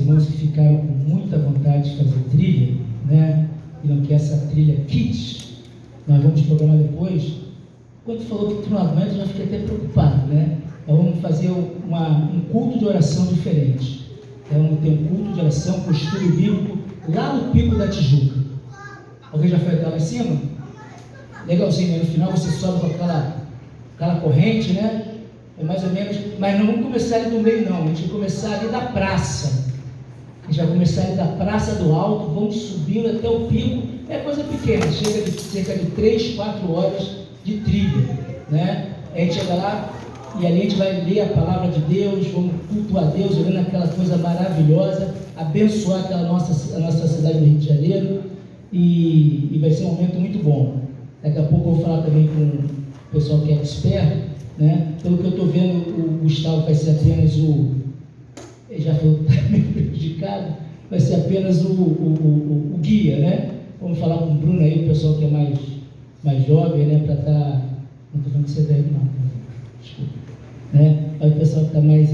irmãos que ficaram com muita vontade de fazer trilha, né? E não quer essa trilha kids, nós vamos programar depois. Quando falou que tu não aguenta, eu já fiquei até preocupado, né? Nós vamos fazer um culto de oração diferente. Vamos ter um culto de oração com estudo bíblico lá no Pico da Tijuca. Alguém já foi até lá em cima? Legalzinho, né? No final você sobe com aquela corrente, né? É mais ou menos, mas não vamos começar ali do meio não, a gente vai começar ali da praça. A gente vai começar ali da Praça do Alto, vamos subindo até o pico, é coisa pequena, chega de cerca de 3, 4 horas de trilha, né? A gente chega lá e ali a gente vai ler a palavra de Deus, vamos cultuar Deus, olhando aquela coisa maravilhosa, abençoar a nossa cidade do Rio de Janeiro, e vai ser um momento muito bom. Daqui a pouco eu vou falar também com o pessoal que é expert, né? Pelo que eu estou vendo, o Gustavo vai ser apenas ele já falou que está meio prejudicado, vai ser apenas o guia, né? Vamos falar com o Bruno aí, o pessoal que é mais jovem, né? Para estar, não estou falando que você é velho não, desculpa, né? Mas o pessoal que está mais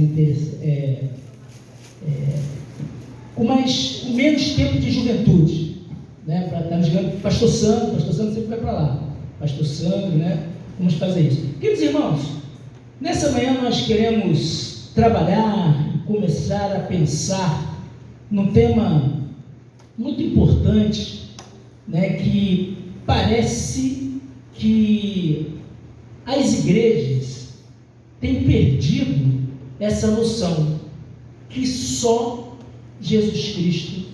com menos tempo de juventude, né? Para estar jogando. Pastor Sandro sempre vai para lá, Pastor Sandro, né? Vamos fazer isso. Queridos irmãos, nessa manhã nós queremos trabalhar e começar a pensar num tema muito importante, né, que parece que as igrejas têm perdido essa noção que só Jesus Cristo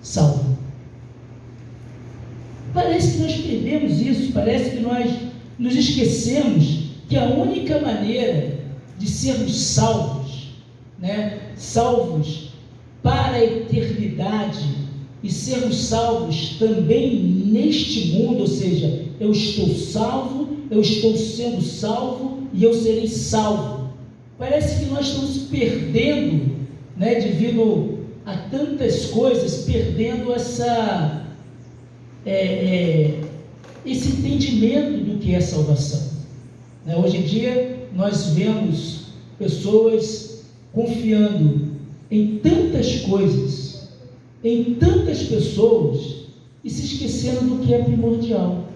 salva. Parece que nós perdemos isso, parece que nós nos esquecemos que a única maneira de sermos salvos, né, salvos para a eternidade e sermos salvos também neste mundo, ou seja, eu estou salvo, eu estou sendo salvo e eu serei salvo. Parece que nós estamos perdendo, né, devido a tantas coisas, perdendo esse entendimento do que é salvação. Hoje em dia nós vemos pessoas confiando em tantas coisas, em tantas pessoas, e se esquecendo do que é primordial,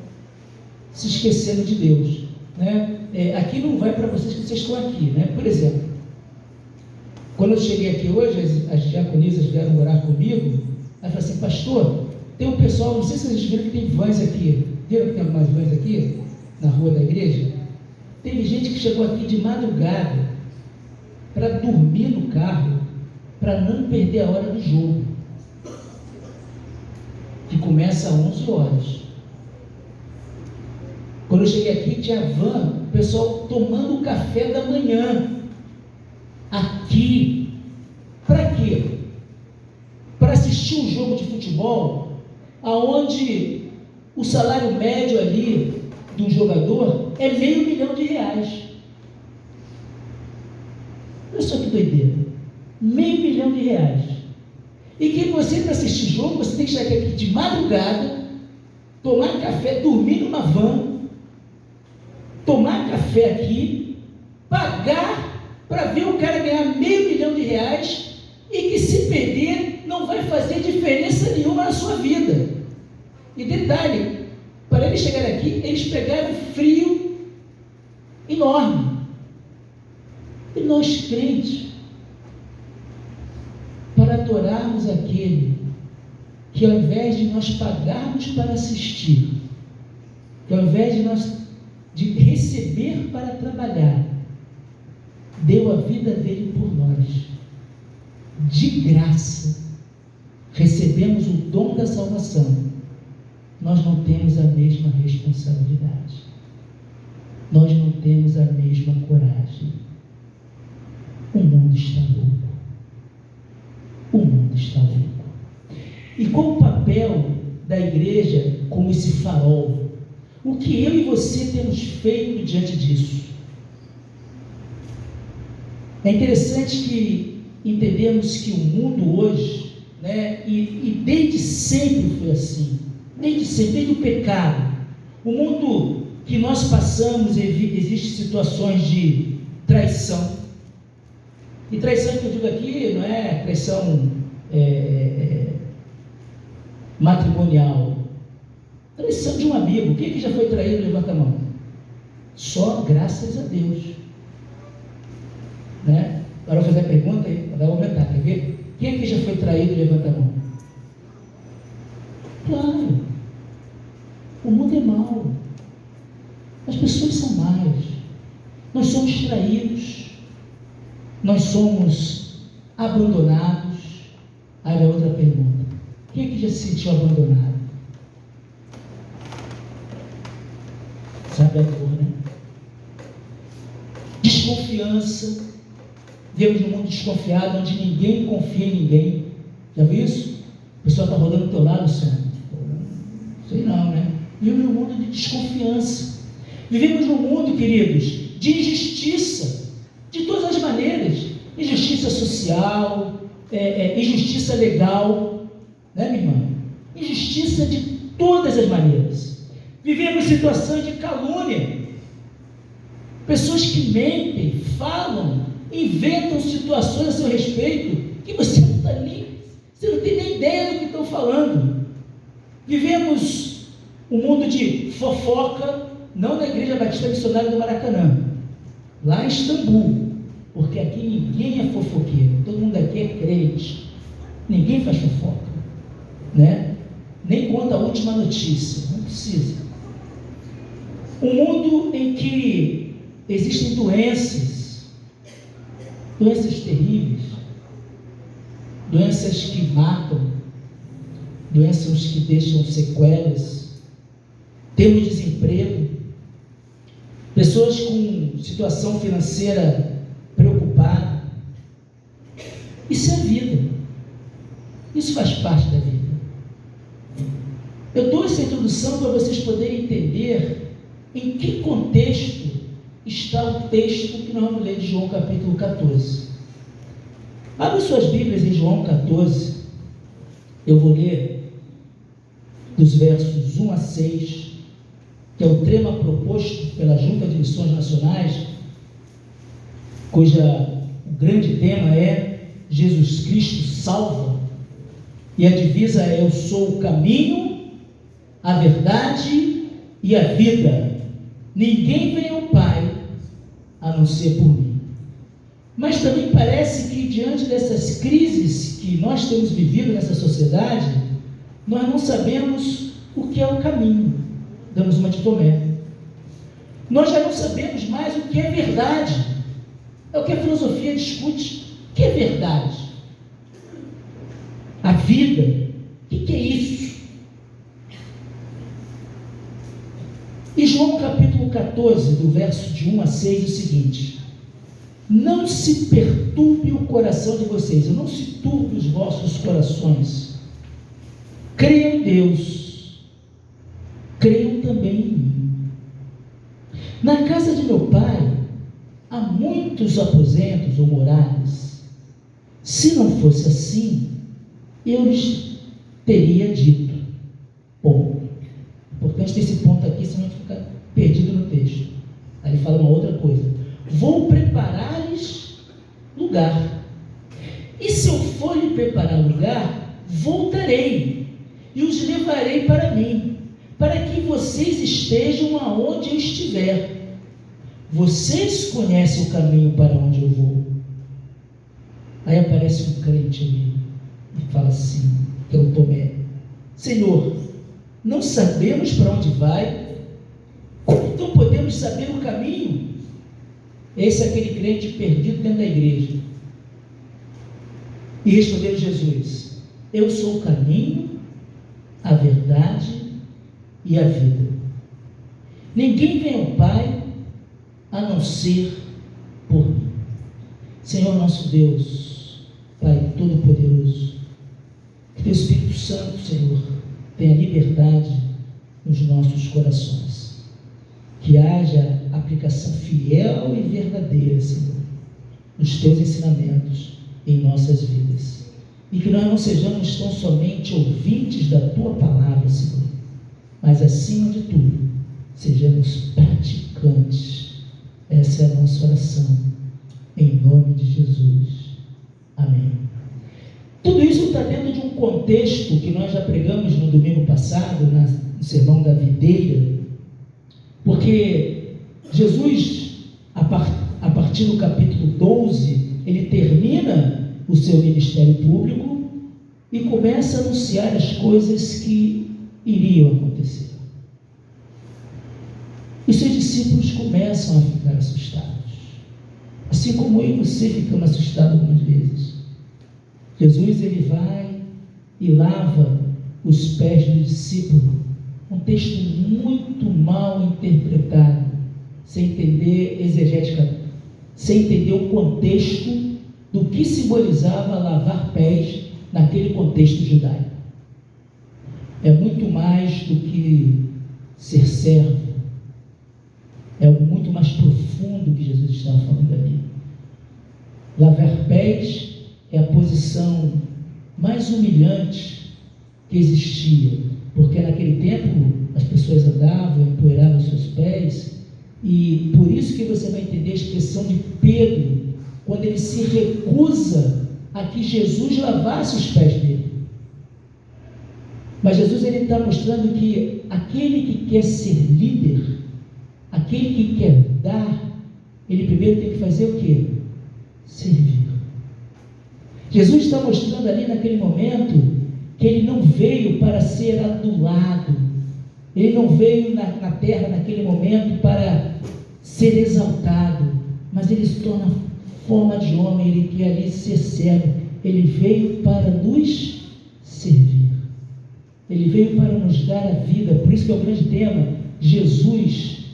se esquecendo de Deus, né? Aqui não vai para vocês que vocês estão aqui, né? Por exemplo, quando eu cheguei aqui hoje, as diaconisas vieram orar comigo, ela falou assim: pastor, tem um pessoal, não sei se vocês viram que tem vans aqui. Viram que tem algumas vans aqui, na rua da igreja? Teve gente que chegou aqui de madrugada para dormir no carro, para não perder a hora do jogo, que começa às 11 horas. Quando eu cheguei aqui, tinha van, o pessoal tomando o café da manhã, aqui. Para quê? Para assistir um jogo de futebol, aonde o salário médio ali do jogador é R$500 mil. Olha só que doideira, R$500 mil. E que você, para assistir jogo, você tem que chegar aqui de madrugada, tomar café, dormir numa van, tomar café aqui, pagar para ver o cara ganhar R$500 mil, e que se perder não vai fazer diferença nenhuma na sua vida. E detalhe, para eles chegarem aqui, eles pegaram frio enorme. E nós crentes, para adorarmos aquele que, ao invés de nós pagarmos para assistir, que ao invés de nós de receber para trabalhar, deu a vida dele por nós, de graça, recebemos o dom da salvação. Nós não temos a mesma responsabilidade, nós não temos a mesma coragem. O mundo está louco, o mundo está louco. E qual o papel da igreja como esse farol? O que eu e você temos feito diante disso? É interessante que entendemos que o mundo hoje, né, e desde sempre foi assim, desde sempre, desde o pecado, o mundo que nós passamos, existem situações de traição. E traição que eu digo aqui não é traição matrimonial. Traição de um amigo. Quem que já foi traído? Levanta a mão. Só graças a Deus. Né? Agora eu vou fazer a pergunta aí, vai aumentar, quer ver? Quem aqui já foi traído? Levanta a mão. Claro. O mundo é mau. As pessoas são más. Nós somos traídos. Nós somos abandonados. Aí a outra pergunta. Quem aqui já se sentiu abandonado? Sabe a dor, né? Desconfiança. Vivemos num mundo desconfiado, onde ninguém confia em ninguém. Já viu isso? O pessoal está rodando do teu lado, senhor. Sei não, né? Vivemos num mundo de desconfiança. Vivemos num mundo, queridos, de injustiça, de todas as maneiras. Injustiça social, injustiça legal, né, minha irmã? Injustiça de todas as maneiras. Vivemos situações de calúnia. Pessoas que mentem, falam, inventam situações a seu respeito que você não tem nem ideia do que estão falando. Vivemos um mundo de fofoca, não na Igreja Batista Missionária do Maracanã, lá em Istambul, porque aqui ninguém é fofoqueiro, todo mundo aqui é crente, ninguém faz fofoca, né? Nem conta a última notícia, não precisa. Um mundo em que existem doenças terríveis, doenças que matam, doenças que deixam sequelas, temos desemprego, pessoas com situação financeira preocupada. Isso é vida, isso faz parte da vida. Eu dou essa introdução para vocês poderem entender em que contexto está o texto que nós vamos ler de João capítulo 14. Abre suas Bíblias em João 14. Eu vou ler dos versos 1 a 6, que é o tema proposto pela Junta de Missões Nacionais, cuja o grande tema é Jesus Cristo salva, e a divisa é: eu sou o caminho, a verdade e a vida. Ninguém vem ao Pai a não ser por mim. Mas também parece que diante dessas crises que nós temos vivido nessa sociedade, nós não sabemos o que é o caminho. Damos uma de Tomé. Nós já não sabemos mais o que é verdade. É o que a filosofia discute. O que é verdade? A vida. O que é isso? E João capítulo 14, do verso de 1 a 6, é o seguinte: não se perturbe o coração de vocês, não se turbe os vossos corações. Creiam em Deus, creiam também em mim. Na casa de meu pai há muitos aposentos ou moradas. Se não fosse assim, eu lhes teria dito. Bom, importante ter esse ponto aqui, senão a gente fica perdido no texto. Aí ele fala uma outra coisa: vou preparar-lhes lugar. E se eu for lhe preparar lugar, voltarei e os levarei para mim, para que vocês estejam aonde eu estiver. Vocês conhecem o caminho para onde eu vou. Aí aparece um crente ali e fala assim, que é o Tomé: Senhor, não sabemos para onde vai, como então podemos saber o caminho? Esse é aquele crente perdido dentro da igreja. E respondeu Jesus: eu sou o caminho, a verdade e a vida. Ninguém vem ao Pai a não ser por mim. Senhor nosso Deus, Pai Todo-Poderoso, que Teu Espírito Santo, Senhor, tenha liberdade nos nossos corações, que haja aplicação fiel e verdadeira, Senhor, dos Teus ensinamentos em nossas vidas, e que nós não sejamos tão somente ouvintes da Tua palavra, Senhor, mas acima de tudo, sejamos praticantes. Essa é a nossa oração, em nome de Jesus. Amém. Tudo isso está texto que nós já pregamos no domingo passado, no sermão da videira, porque Jesus, a partir do capítulo 12, ele termina o seu ministério público e começa a anunciar as coisas que iriam acontecer. Os seus discípulos começam a ficar assustados, assim como eu e você ficamos assustados algumas vezes. Jesus, ele vai e lava os pés do discípulo, um texto muito mal interpretado, sem entender sem entender o contexto do que simbolizava lavar pés naquele contexto judaico. É muito mais do que ser servo, é algo muito mais profundo que Jesus estava falando ali. Lavar pés é a posição mais humilhante que existia, porque naquele tempo as pessoas andavam, empoeiravam seus pés, e por isso que você vai entender a expressão de Pedro, quando ele se recusa a que Jesus lavasse os pés dele. Mas Jesus está mostrando que aquele que quer ser líder, aquele que quer dar, ele primeiro tem que fazer o quê? Servir. Jesus está mostrando ali naquele momento que ele não veio para ser adulado, ele não veio na terra naquele momento para ser exaltado, mas ele se torna forma de homem, ele quer ali ser servo, ele veio para nos servir, ele veio para nos dar a vida. Por isso que é o grande tema, Jesus,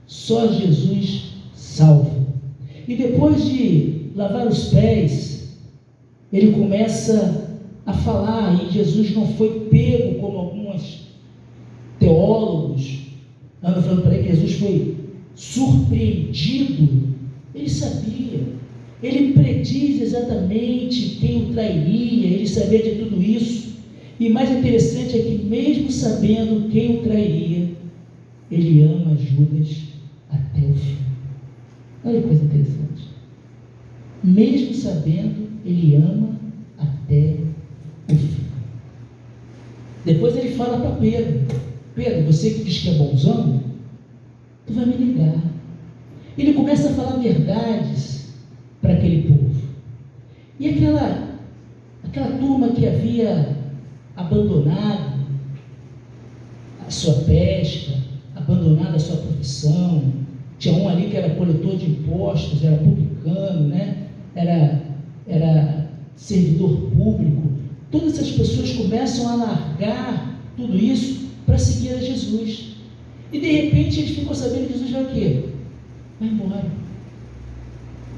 só Jesus salva. E depois de lavar os pés, ele começa a falar, e Jesus não foi pego como alguns teólogos andam falando para ele, que Jesus foi surpreendido. Ele sabia, ele prediz exatamente quem o trairia, ele sabia de tudo isso, e mais interessante é que mesmo sabendo quem o trairia, ele ama Judas até o fim. Olha que coisa interessante, mesmo sabendo, ele ama até o fim. Depois ele fala para Pedro: Pedro, você que diz que é bonzão, tu vai me negar. Ele começa a falar verdades para aquele povo. E aquela turma que havia abandonado a sua pesca, abandonado a sua profissão, tinha um ali que era coletor de impostos, era publicano, né? era servidor público. Todas essas pessoas começam a largar tudo isso para seguir a Jesus. E de repente eles ficam sabendo que Jesus vai o quê? Vai embora.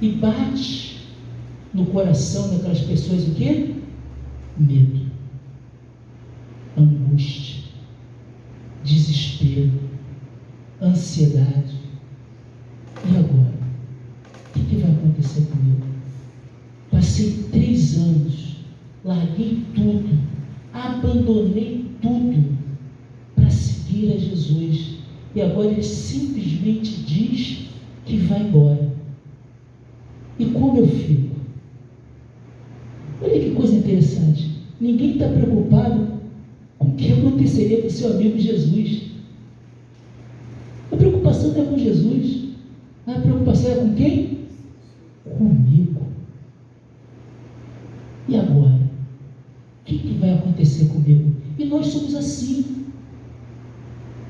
E bate no coração daquelas pessoas o quê? Medo, angústia, desespero, ansiedade. E agora? O que vai acontecer comigo? Passei 3 anos, larguei tudo, abandonei tudo para seguir a Jesus, e agora ele simplesmente diz que vai embora. E como eu fico? Olha que coisa interessante, ninguém está preocupado com o que aconteceria com seu amigo Jesus. A preocupação não é com Jesus, a preocupação é com quem? Comigo. E agora? O que vai acontecer comigo? E nós somos assim.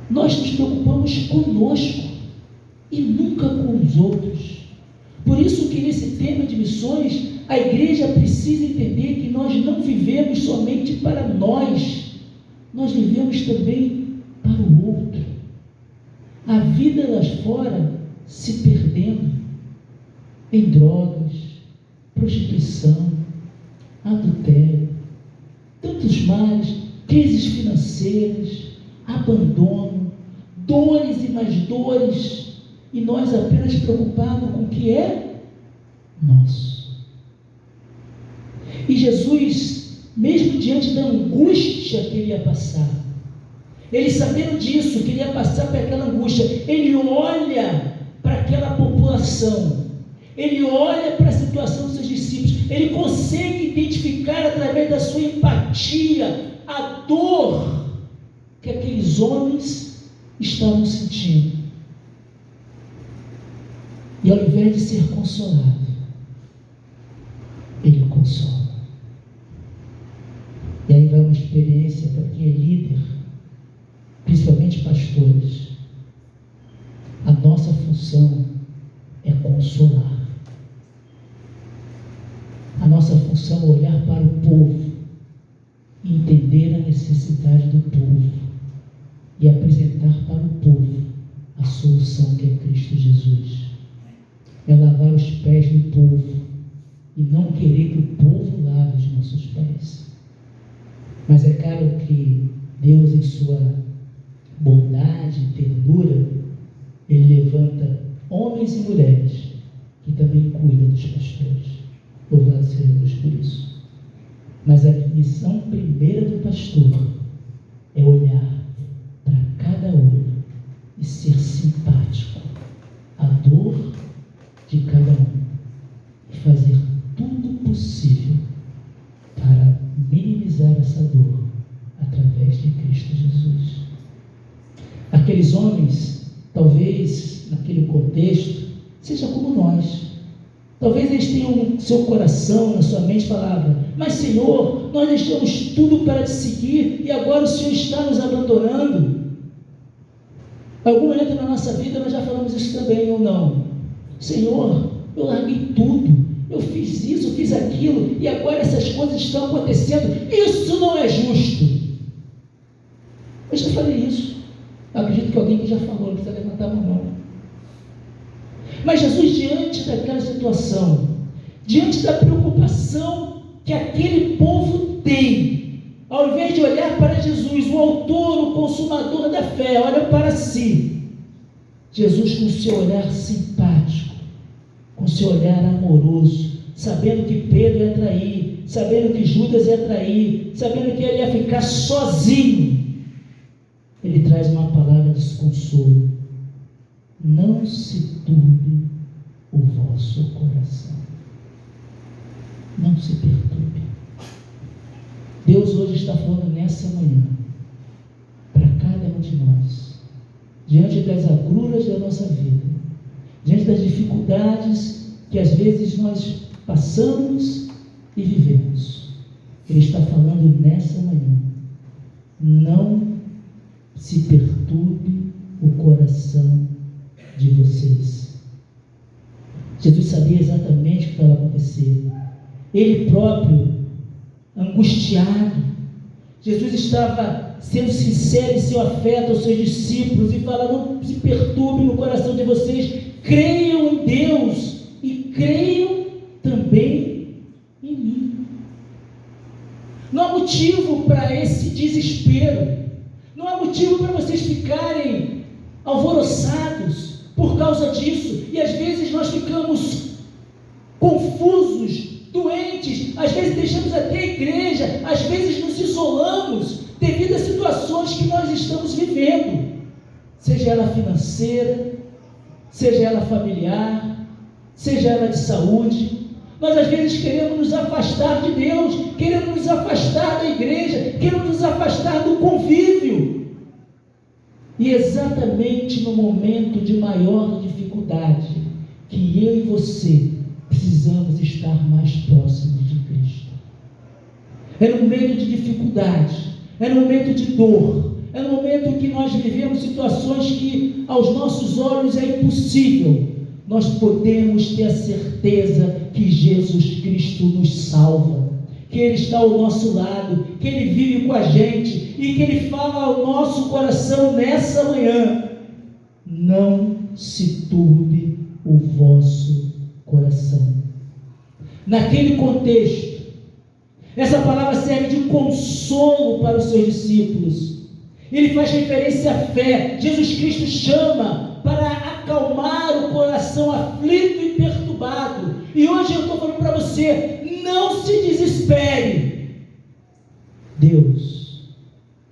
Nós nos preocupamos conosco e nunca com os outros. Por isso que nesse tema de missões, a igreja precisa entender que nós não vivemos somente para nós vivemos também para o outro. A vida lá fora se perdendo em drogas, prostituição, adultério, tantos males, crises financeiras, abandono, dores e mais dores, e nós apenas preocupados com o que é nosso. E Jesus, mesmo diante da angústia que ele ia passar, ele sabendo disso, que ele ia passar por aquela angústia, ele olha para aquela população, Ele olha para a situação dos seus discípulos, ele consegue identificar através da sua empatia a dor que aqueles homens estavam sentindo. E ao invés de ser consolado, ele consola. E aí vai uma experiência para quem é líder, principalmente pastores. A nossa função é consolar. A nossa função é olhar para o povo e entender a necessidade do povo e apresentar para o povo a solução que é Cristo Jesus. É lavar os pés do povo e não querer que o povo lave os nossos pés. Mas é claro que Deus, em sua bondade e ternura, Ele levanta homens e mulheres que também cuidam dos pastores. Louvado seja Deus por isso. Mas a missão primeira do pastor é olhar para cada olho e ser simpático à dor de cada um e fazer tudo possível para minimizar essa dor através de Cristo Jesus. Aqueles homens, talvez naquele contexto, seja como nós. Talvez eles tenham seu coração, na sua mente, falava: mas Senhor, nós deixamos tudo para te seguir e agora o Senhor está nos abandonando. Algum momento na nossa vida nós já falamos isso também, ou não? Senhor, eu larguei tudo, eu fiz isso, eu fiz aquilo, e agora essas coisas estão acontecendo, isso não é justo. Eu já falei isso. Acredito que alguém que já falou, não precisa levantar a mão. Mas Jesus, diante daquela situação, diante da preocupação que aquele povo tem, ao invés de olhar para Jesus, o autor, o consumador da fé, olha para si. Jesus, com seu olhar simpático, com seu olhar amoroso, sabendo que Pedro ia trair, sabendo que Judas ia trair, sabendo que ele ia ficar sozinho, ele traz uma palavra de consolo: não se turbe o vosso coração, não se perturbe. Deus hoje está falando nessa manhã para cada um de nós, diante das agruras da nossa vida, diante das dificuldades que às vezes nós passamos e vivemos. Ele está falando nessa manhã: não se perturbe o coração de vocês. Jesus sabia exatamente o que estava acontecendo. Ele próprio, angustiado, Jesus estava sendo sincero em seu afeto aos seus discípulos e falando: não se perturbe no coração de vocês, creiam em Deus e creiam também em mim. Não há motivo para esse desespero, não há motivo para vocês ficarem alvoroçados por causa disso, e às vezes nós ficamos confusos, doentes, às vezes deixamos até a igreja, às vezes nos isolamos devido às situações que nós estamos vivendo, seja ela financeira, seja ela familiar, seja ela de saúde. Nós às vezes queremos nos afastar de Deus, queremos nos afastar da igreja, queremos nos afastar do convívio. E exatamente no momento de maior dificuldade, que eu e você precisamos estar mais próximos de Cristo. É no momento de dificuldade, é no momento de dor, é no momento que nós vivemos situações que aos nossos olhos é impossível. Nós podemos ter a certeza que Jesus Cristo nos salva, que Ele está ao nosso lado, que Ele vive com a gente e que Ele fala ao nosso coração nessa manhã: não se turbe o vosso coração. Naquele contexto, essa palavra serve de consolo para os seus discípulos. Ele faz referência à fé. Jesus Cristo chama para acalmar o coração aflito e perturbado. E hoje eu estou falando para você: não se desespere. Deus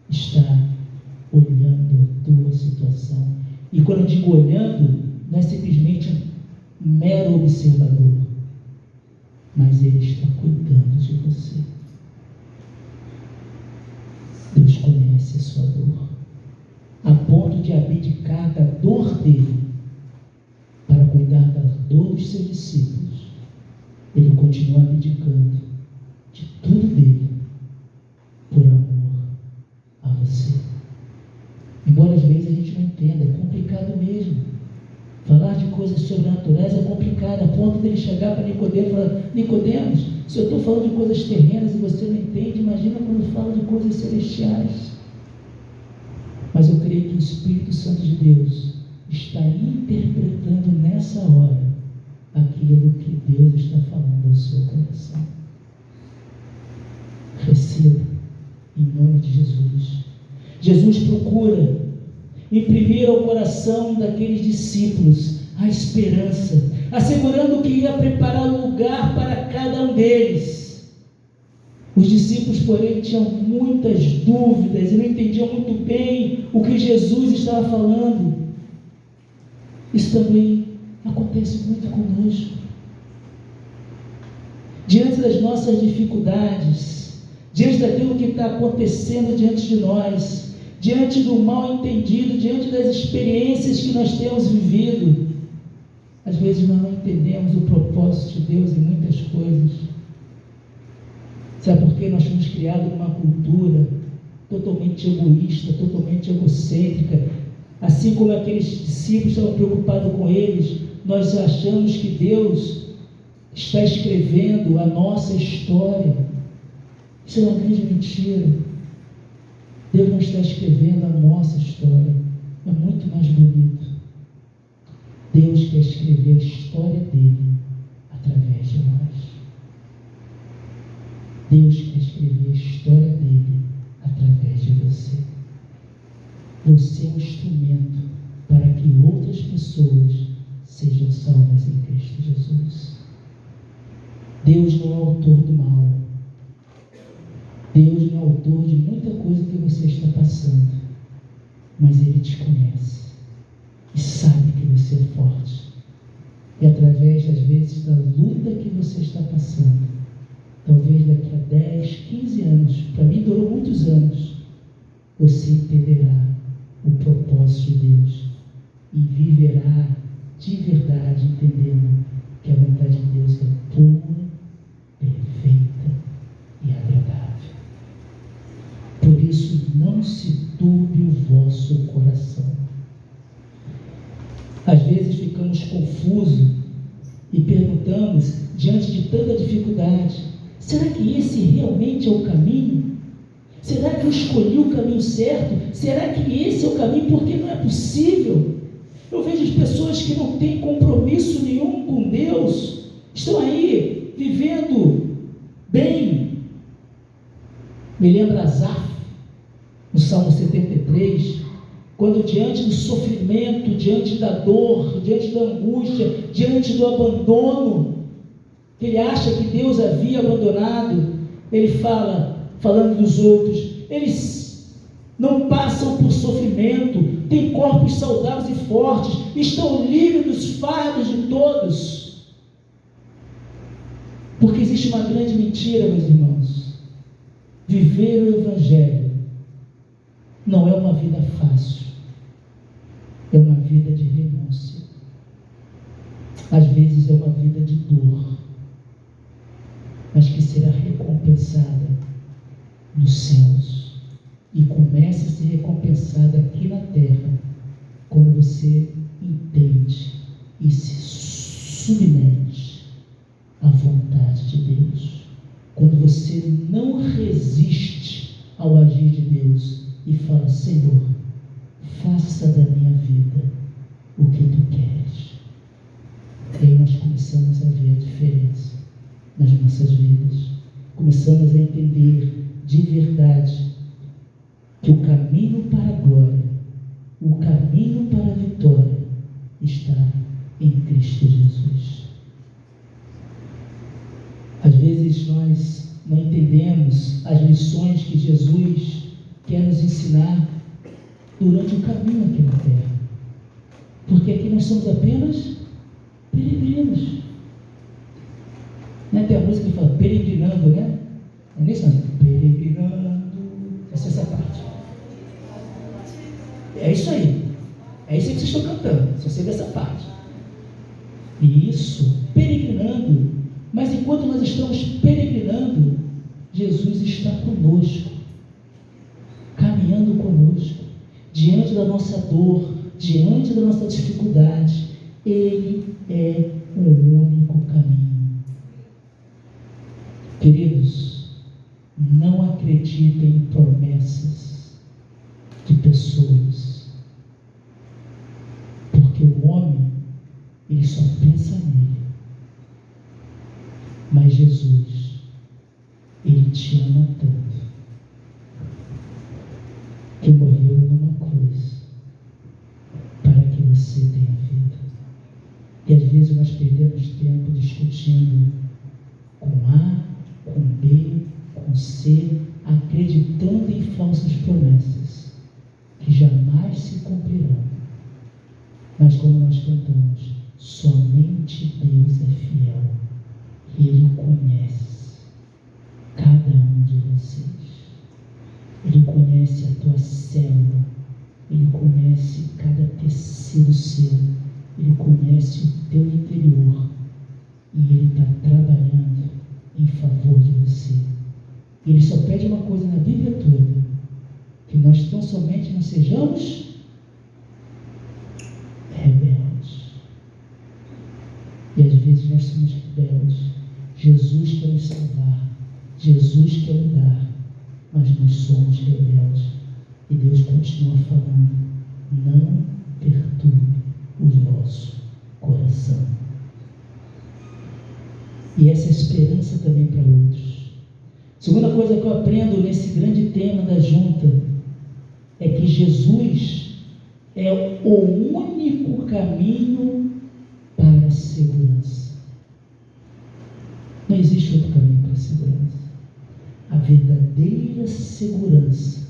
está olhando a tua situação. E quando eu digo olhando, não é simplesmente mero observador, mas Ele está cuidando de você. Deus conhece a sua dor, a ponto de abdicar da dor dele para cuidar da dor dos seus discípulos. Ele continua abdicando de tudo dele por amor a você. Embora às vezes a gente não entenda, é complicado mesmo. Falar de coisas sobrenaturais é complicado, a ponto dele chegar para Nicodemo e falar: Nicodemos, se eu estou falando de coisas terrenas e você não entende, imagina quando falo de coisas celestiais. Mas eu creio que o Espírito Santo de Deus está interpretando nessa hora aquilo que Deus está falando ao seu coração. Receba, em nome de Jesus. Jesus procura imprimir ao coração daqueles discípulos a esperança, assegurando que ia preparar um lugar para cada um deles. Os discípulos, porém, tinham muitas dúvidas e não entendiam muito bem o que Jesus estava falando. Isso também acontece muito conosco. Diante das nossas dificuldades, diante daquilo que está acontecendo diante de nós, diante do mal entendido, diante das experiências que nós temos vivido, às vezes nós não entendemos o propósito de Deus em muitas coisas. Sabe por quê? Nós fomos criados numa cultura totalmente egoísta, totalmente egocêntrica. Assim como aqueles discípulos estavam preocupados com eles, nós achamos que Deus está escrevendo a nossa história. Isso é uma grande mentira. Deus não está escrevendo a nossa história. É muito mais bonito. Deus quer escrever a história dele através de nós. Deus quer escrever a história dele através de você. Você é um instrumento para que outras pessoas sejam salvas em Cristo Jesus. Deus não é autor do mal. Deus não é autor de muita coisa que você está passando, mas Ele te conhece e sabe que você é forte. E através, às vezes, da luta que você está passando, talvez daqui a 10, 15 anos, para mim durou muitos anos, você entenderá o propósito de Deus e viverá de verdade entendendo que a vontade de Deus é pura, perfeita e agradável. Por isso, não se turbe o vosso coração. Às vezes ficamos confusos e perguntamos, diante de tanta dificuldade: será que esse realmente é o caminho? Será que eu escolhi o caminho certo? Será que esse é o caminho? Porque não é possível. Eu vejo as pessoas que não têm compromisso nenhum com Deus, estão aí vivendo bem. Me lembra Asaf, no Salmo 73, quando diante do sofrimento, diante da dor, diante da angústia, diante do abandono, ele acha que Deus havia abandonado, ele fala, falando dos outros, eles não passam por sofrimento, têm corpos saudáveis e fortes, estão livres dos fardos de todos. Porque existe uma grande mentira, meus irmãos. Viver o Evangelho não é uma vida fácil, é uma vida de renúncia. Às vezes é uma vida de dor, mas que será recompensada nos céus, e começa a ser recompensada aqui na terra, quando você entende e se submete à vontade de Deus, quando você não resiste ao agir de Deus e fala: Senhor, faça da minha vida o que Tu queres. E aí nós começamos a ver a diferença nas nossas vidas, começamos a entender de verdade que o caminho para a glória, o caminho para a vitória está em Cristo Jesus. Às vezes nós não entendemos as lições que Jesus quer nos ensinar durante o caminho aqui na terra, porque aqui nós somos apenas peregrinos. música que fala peregrinando, né? É nisso, não? Peregrinando. Essa parte. É isso aí. É isso aí que vocês estão cantando. Só sei dessa parte. Isso, peregrinando. Mas enquanto nós estamos peregrinando, Jesus está conosco, caminhando conosco, diante da nossa dor, diante da nossa dificuldade. Ele é o único caminho. Queridos, não acreditem em promessas de pessoas, porque o homem, ele só pensa nele. Mas Jesus, ele te ama tanto, que morreu numa cruz para que você tenha vida. E às vezes nós perdemos tempo discutindo com A, com B, com C, acreditando em falsas promessas que jamais se cumprirão. Mas como nós cantamos, somente Deus é fiel e Ele conhece cada um de vocês. Ele conhece a tua célula, Ele conhece cada tecido seu, Ele conhece o teu interior e Ele está trabalhando em favor de você. Ele só pede uma coisa na Bíblia toda, que nós tão somente não sejamos rebeldes. E às vezes nós somos rebeldes. Jesus quer nos salvar, Jesus quer mudar, mas nós somos rebeldes. E Deus continua falando: não perturbe o vosso coração. E essa é esperança também para outros. Segunda coisa que eu aprendo nesse grande tema da junta é que Jesus é o único caminho para a segurança. Não existe outro caminho para a segurança. A verdadeira segurança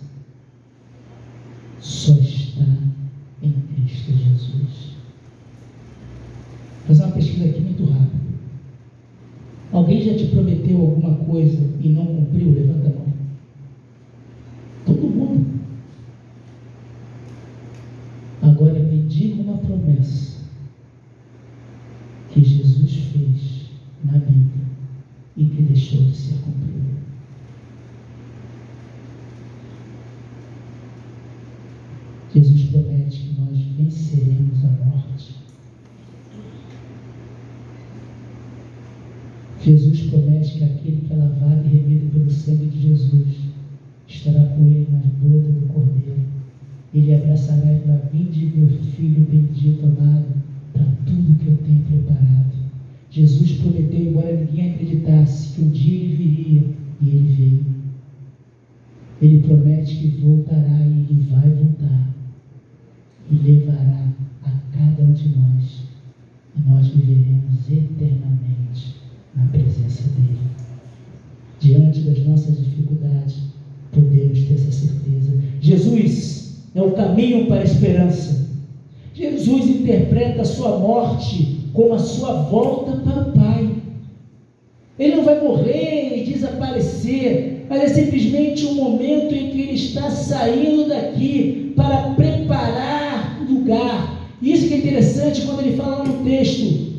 só está em Cristo Jesus. Vou fazer uma pesquisa aqui muito rápida. Alguém já te prometeu alguma coisa e não cumpriu? Levanta a mão. Todo mundo. Agora me diga uma promessa que Jesus fez na Bíblia e que deixou de ser cumprida. Jesus promete que nós venceremos a morte. Jesus promete que aquele que é lavado e remido pelo sangue de Jesus estará com ele nas bodas do Cordeiro. Ele abraçará e falará: vinde, meu filho bendito, amado, para tudo que eu tenho preparado. Jesus prometeu, embora ninguém acreditasse, que um dia ele viria, e ele veio. Ele promete que voltará, e ele vai voltar, e levará a cada um de nós, e nós viveremos eternamente na presença dele. Diante das nossas dificuldades, podemos ter essa certeza. Jesus é o caminho para a esperança. Jesus interpreta a sua morte como a sua volta para o Pai. Ele não vai morrer e desaparecer, mas é simplesmente um momento em que ele está saindo daqui para preparar o lugar. Isso que é interessante quando ele fala no texto: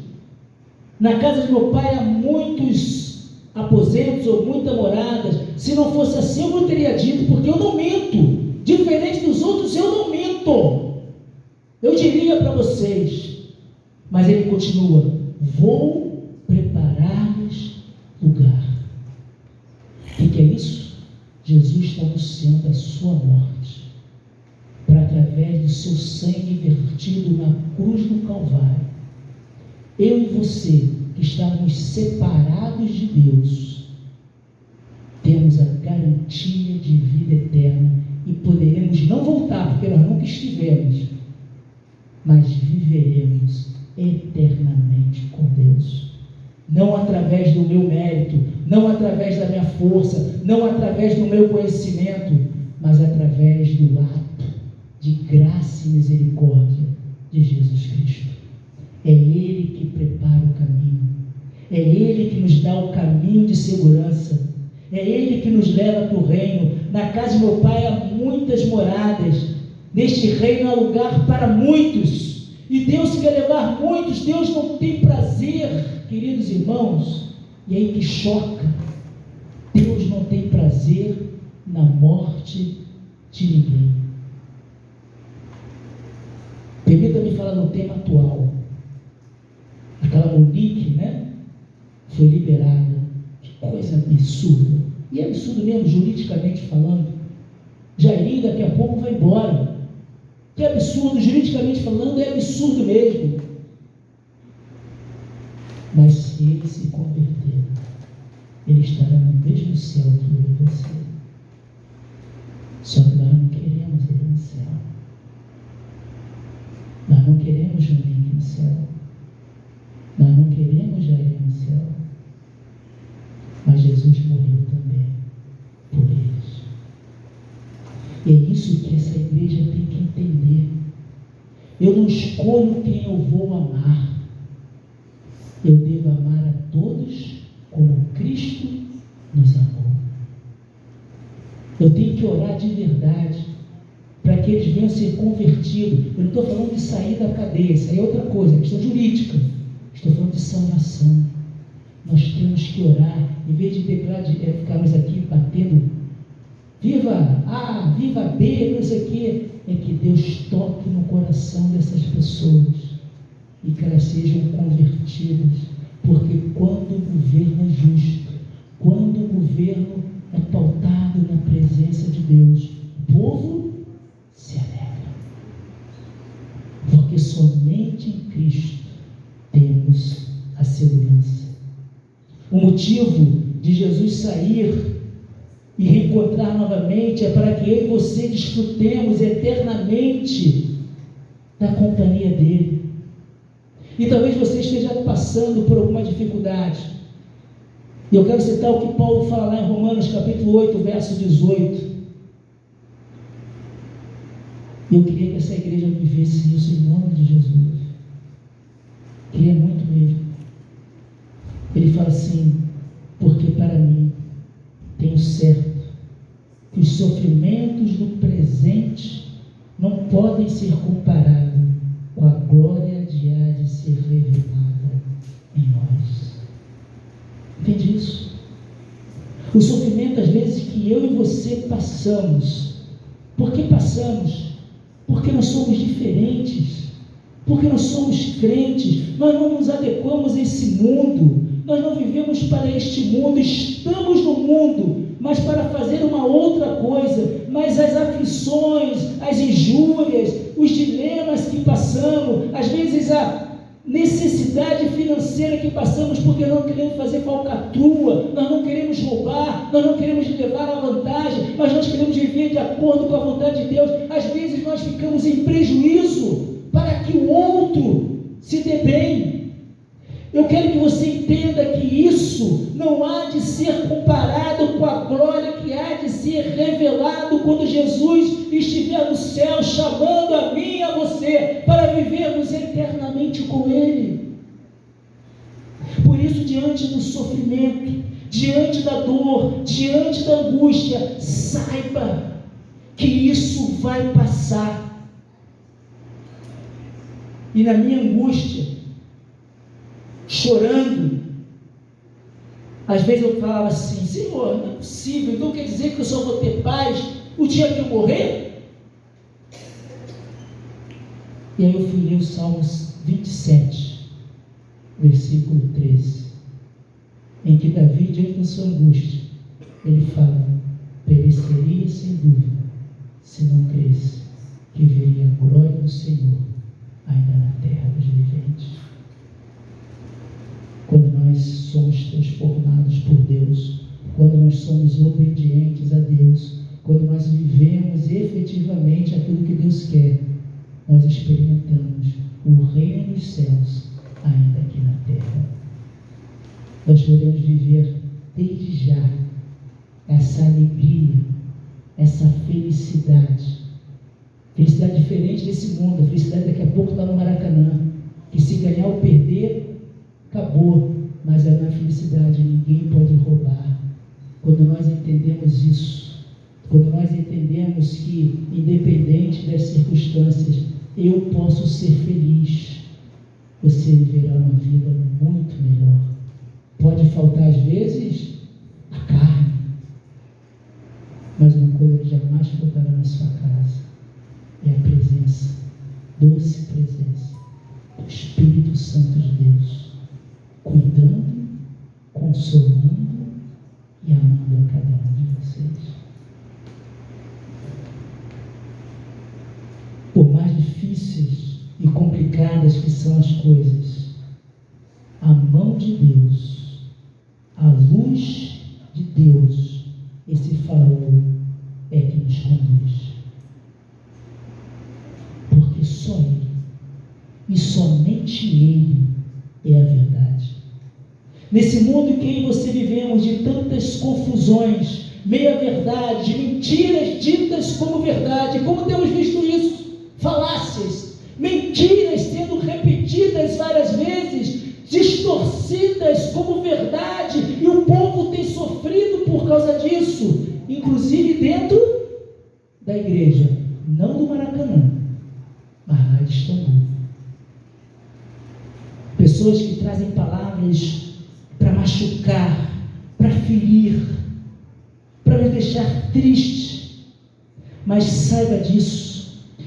na casa de meu pai há muitos aposentos ou muitas moradas. Se não fosse assim, eu não teria dito, porque eu não minto. Diferente dos outros, eu não minto. Eu diria para vocês. Mas ele continua: vou preparar-lhes lugar. O que é isso? Jesus está anunciando a sua morte, para através do seu sangue vertido na cruz do Calvário, eu e você, que estamos separados de Deus, temos a garantia de vida eterna e poderemos não voltar, porque nós nunca estivemos, mas viveremos eternamente com Deus. Não através do meu mérito, não através da minha força, não através do meu conhecimento, mas através do ato de graça e misericórdia de Jesus Cristo. É Ele que prepara o caminho. É Ele que nos dá o caminho de segurança. É Ele que nos leva para o reino. Na casa de meu Pai há muitas moradas. Neste reino há lugar para muitos. E Deus quer levar muitos. Deus não tem prazer, queridos irmãos. E aí que choca. Deus não tem prazer na morte de ninguém. Permita-me falar no tema atual. Aquela Monique, né? Foi liberada. Que coisa absurda. E é absurdo mesmo, juridicamente falando. Jair daqui a pouco vai embora. Que absurdo, juridicamente falando, é absurdo mesmo. Mas se ele se converter, ele estará no mesmo céu que eu e você. Só que nós não queremos ele no céu. Nós não queremos Monique no céu. Nós não queremos Jair no céu. Mas Jesus morreu também por eles. E é isso que essa igreja tem que entender. Eu não escolho quem eu vou amar. Eu devo amar a todos como Cristo nos amou. Eu tenho que orar de verdade para que eles venham a ser convertidos. Eu não estou falando de sair da cadeia, isso aí é outra coisa, é questão jurídica. Estou falando de salvação. Nós temos que orar, em vez de declarar, ficarmos aqui batendo, viva A, viva B, não sei o quê, é que Deus toque no coração dessas pessoas e que elas sejam convertidas, porque quando o governo é justo, quando o governo é pautado na presença de Deus, o povo se alegra, porque somente em Cristo temos a segurança. O motivo de Jesus sair e reencontrar novamente é para que eu e você desfrutemos eternamente da companhia dele. E talvez você esteja passando por alguma dificuldade. E eu quero citar o que Paulo fala lá em Romanos capítulo 8, verso 18. E eu queria que essa igreja vivesse isso em nome de Jesus. Queria muito mesmo. Ele fala assim: porque para mim tenho certo que os sofrimentos do presente não podem ser comparados com a glória de há de ser revelada em nós. Entende isso? O sofrimento, às vezes, que eu e você passamos. Por que passamos? Porque nós somos diferentes. Porque nós somos crentes. Nós não nos adequamos a esse mundo. Nós não vivemos para este mundo. Estamos no mundo, mas para fazer uma outra coisa. Mas as aflições, as injúrias, os dilemas que passamos, às vezes a necessidade financeira que passamos porque não queremos fazer falcatrua, nós não queremos roubar, nós não queremos levar a vantagem, mas nós queremos viver de acordo com a vontade de Deus. Às vezes nós ficamos em prejuízo para que o outro se dê bem. Eu quero que você entenda que isso não há de ser comparado com a glória que há de ser revelado quando Jesus estiver no céu, chamando a mim e a você para vivermos eternamente com Ele. Por isso, diante do sofrimento, diante da dor, diante da angústia, saiba que isso vai passar. E na minha angústia, chorando, às vezes eu falava assim: Senhor, não é possível, então quer dizer que eu só vou ter paz o dia que eu morrer? E aí eu fui ler o Salmos 27, versículo 13, em que Davi, diante da sua angústia, ele fala: pereceria sem dúvida, se não cresce que veria a glória do Senhor ainda na terra dos viventes. Quando nós somos transformados por Deus, quando nós somos obedientes a Deus, quando nós vivemos efetivamente aquilo que Deus quer, nós experimentamos o reino dos céus ainda aqui na terra. Nós podemos viver desde já essa alegria, essa felicidade diferente desse mundo. A felicidade daqui a pouco está no Maracanã, que se ganhar ou perder, acabou, mas mas a minha felicidade ninguém pode roubar. Quando nós entendemos isso, quando nós entendemos que, independente das circunstâncias, eu posso ser feliz, você viverá uma vida muito melhor. Pode faltar às vezes a carne, mas uma coisa que jamais faltará na sua casa é a presença, doce presença do Espírito Santo de Deus, cuidando, consolando e amando a cada um de vocês. Por mais difíceis e complicadas que são as coisas, a mão de Deus, a luz de Deus, esse farol é que nos conduz. Porque só Ele, e somente Ele é a verdade. Nesse mundo em que você vivemos de tantas confusões, meia-verdade, de mentiras ditas como verdade, como temos visto isso? Falácias, mentiras sendo repetidas várias vezes, distorcidas como verdade, e o povo tem sofrido por causa disso, inclusive dentro da igreja, não do Maracanã, mas lá de Istambul. Pessoas que trazem palavras para machucar, para ferir, para nos deixar tristes, mas saiba disso.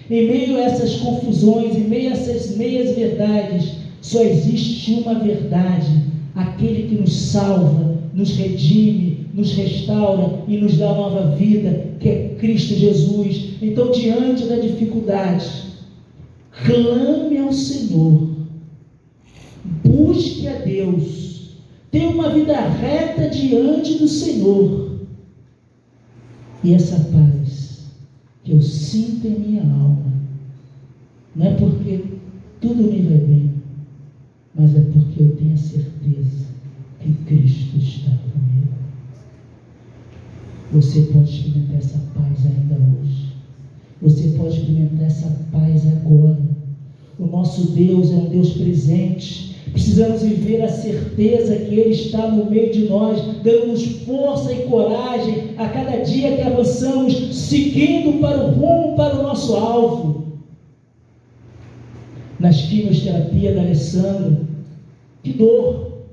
Em meio a essas confusões, em meio a essas meias verdades, só existe uma verdade: aquele que nos salva, nos redime, nos restaura e nos dá nova vida, que é Cristo Jesus. Então, diante da dificuldade, clame ao Senhor, busque a Deus, tenha uma vida reta diante do Senhor, e essa paz que eu sinto em minha alma, não é porque tudo me vai bem, mas é porque eu tenho a certeza que Cristo está comigo. Você pode experimentar essa paz ainda hoje. Você pode experimentar essa paz agora. O nosso Deus é um Deus presente. Precisamos viver a certeza que Ele está no meio de nós, dando-nos força e coragem a cada dia que avançamos, seguindo para o rumo, para o nosso alvo. Nas quimioterapias da Alessandra, que dor,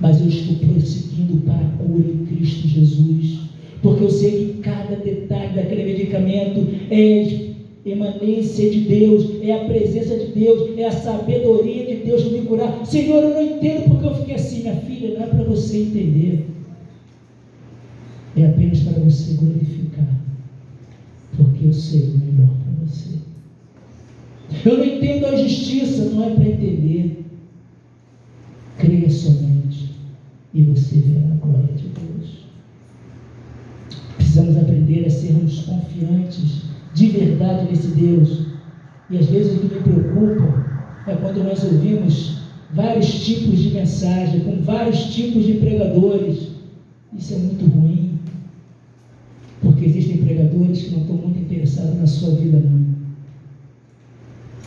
mas eu estou prosseguindo para a cura em Cristo Jesus, porque eu sei que cada detalhe daquele medicamento é emanência de Deus, é a presença de Deus, é a sabedoria de Deus para me curar. Senhor, eu não entendo porque eu fiquei assim. Minha filha, não é para você entender, é apenas para você glorificar, porque eu sei o melhor para você. Eu não entendo a justiça, não é para entender. Creia somente e você verá a glória de Deus. Precisamos aprender a sermos confiantes de verdade nesse Deus. E às vezes o que me preocupa é quando nós ouvimos vários tipos de mensagem, com vários tipos de pregadores. Isso é muito ruim, porque existem pregadores que não estão muito interessados na sua vida, não.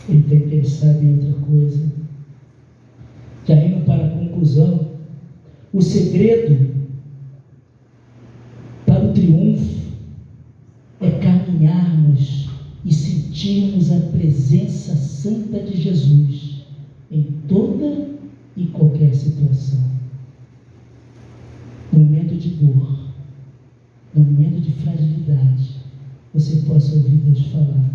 Ele está interessado em outra coisa. Já indo para a conclusão, o segredo para o triunfo é caminharmos e sentirmos a presença santa de Jesus em toda e qualquer situação. No momento de dor, no momento de fragilidade, você possa ouvir Deus falar: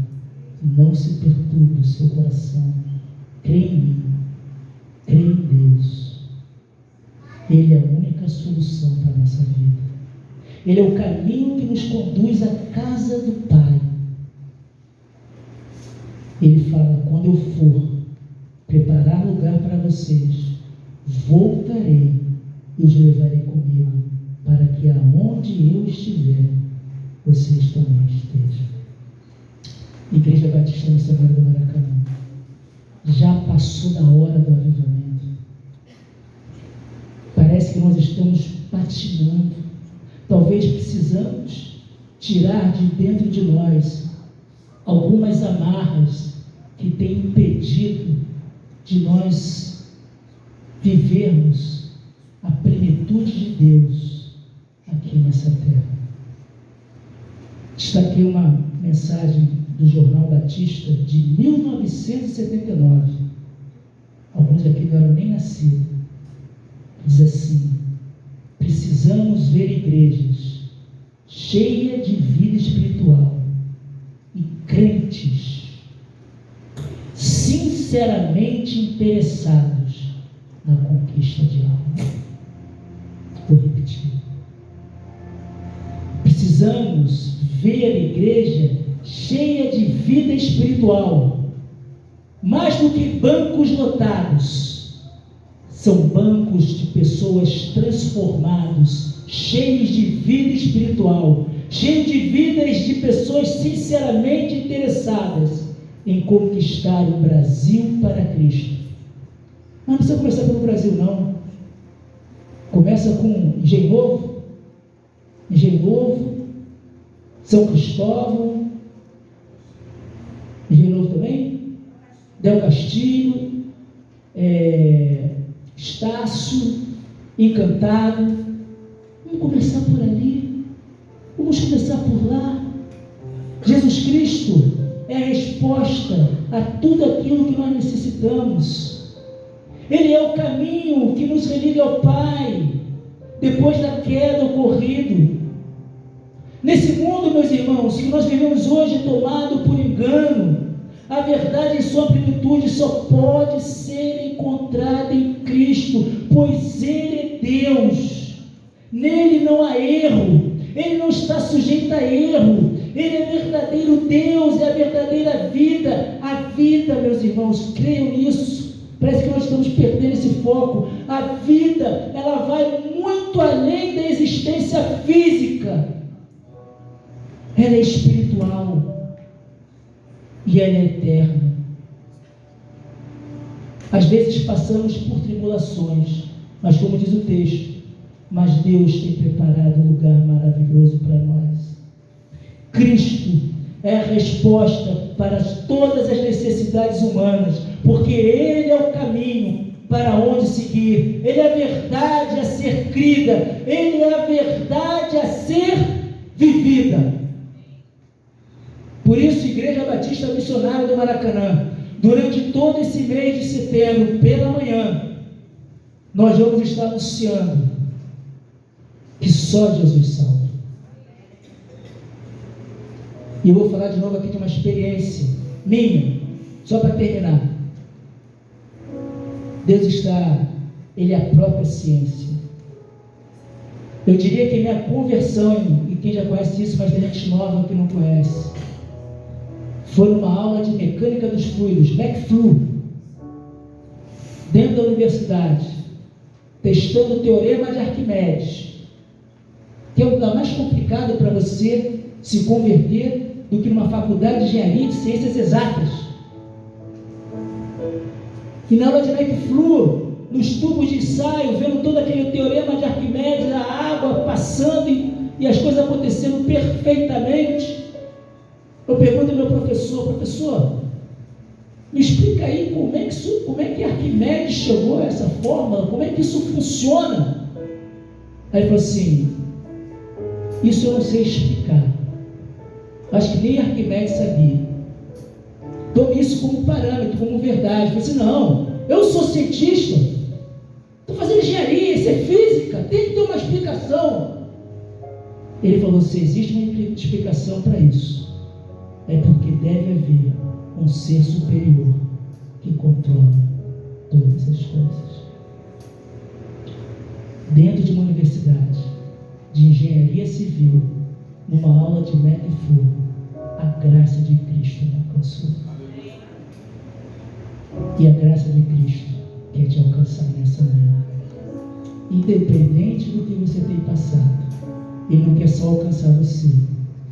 não se perturbe o seu coração, crê em mim, crê em Deus. Ele é a única solução para a nossa vida. Ele é o caminho que nos conduz à casa do Pai. Ele fala: quando eu for preparar lugar para vocês, voltarei e os levarei comigo, para que aonde eu estiver, vocês também estejam. Igreja Batista Missionária do Maracanã, já passou da hora do avivamento. Parece que nós estamos patinando. Talvez precisamos tirar de dentro de nós algumas amarras que têm impedido de nós vivermos a plenitude de Deus aqui nessa terra. Destaquei uma mensagem do Jornal Batista de 1979. Alguns aqui não eram nem nascidos. Diz assim: precisamos ver igrejas cheias de vida espiritual e crentes sinceramente interessados na conquista de alma. Vou repetir. Precisamos ver a igreja cheia de vida espiritual, mais do que bancos lotados. São bancos de pessoas transformadas, cheios de vida espiritual, cheios de vidas de pessoas sinceramente interessadas em conquistar o Brasil para Cristo. Mas não precisa começar pelo Brasil, não. Começa com Engenho Novo, São Cristóvão, Engenho Novo também, Del Castilho, Estácio, Encantado. Vamos começar por ali, vamos começar por lá. Jesus Cristo é a resposta a tudo aquilo que nós necessitamos. Ele é o caminho que nos religa ao Pai, depois da queda ocorrida. Nesse mundo, meus irmãos, que nós vivemos hoje tomado por engano, a verdade em sua plenitude só pode ser encontrada em Cristo, pois Ele é Deus. Nele não há erro, Ele não está sujeito a erro. Ele é verdadeiro Deus, é a verdadeira vida. A vida, meus irmãos, creiam nisso. Parece que nós estamos perdendo esse foco. A vida, ela vai muito além da existência física. Ela é espiritual e ela é eterna. Às vezes passamos por tribulações, mas como diz o texto, mas Deus tem preparado um lugar maravilhoso para nós. Cristo é a resposta para todas as necessidades humanas, porque Ele é o caminho para onde seguir. Ele é a verdade a ser crida, Ele é a verdade a ser vivida. Por isso, Igreja Batista Missionária do Maracanã, durante todo esse mês de setembro, pela manhã, nós vamos estar anunciando que só Jesus salva. E eu vou falar de novo aqui de uma experiência minha, só para terminar. Deus Ele é a própria ciência. Eu diria que minha conversão, e quem já conhece isso, mas tem gente nova que não conhece, foi numa aula de mecânica dos fluidos, McFlu, dentro da universidade, testando o teorema de Arquimedes, que é o lugar mais complicado para você se converter do que numa faculdade de engenharia de ciências exatas. E na aula de McFlu, nos tubos de ensaio, vendo todo aquele teorema de Arquimedes, a água passando e as coisas acontecendo perfeitamente, eu pergunto ao meu professor, me explica aí como é que Arquimedes chegou a essa fórmula, como é que isso funciona? Aí ele falou assim, isso eu não sei explicar, acho que nem Arquimedes sabia. Tome isso como parâmetro, como verdade. Eu falei assim, não, eu sou cientista, estou fazendo engenharia, isso é física, tem que ter uma explicação. Ele falou, se existe uma explicação para isso, é porque deve haver um ser superior que controla todas as coisas. Dentro de uma universidade de engenharia civil, numa aula de McFlu, a graça de Cristo me alcançou. E a graça de Cristo quer te alcançar nessa manhã. Independente do que você tem passado, Ele não quer só alcançar você,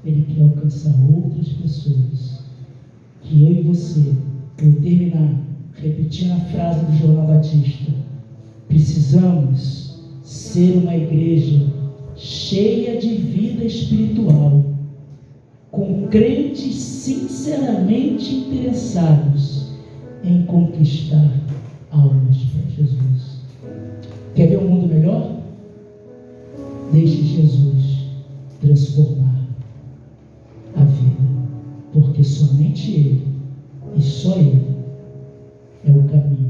Ele quer alcançar outras pessoas. Que eu e você, vou terminar repetindo a frase do Jornal Batista, precisamos ser uma igreja cheia de vida espiritual, com crentes sinceramente interessados em conquistar almas para Jesus. Quer ver um mundo melhor? Deixe Jesus transformar a vida, porque somente Ele, e só Ele, é o caminho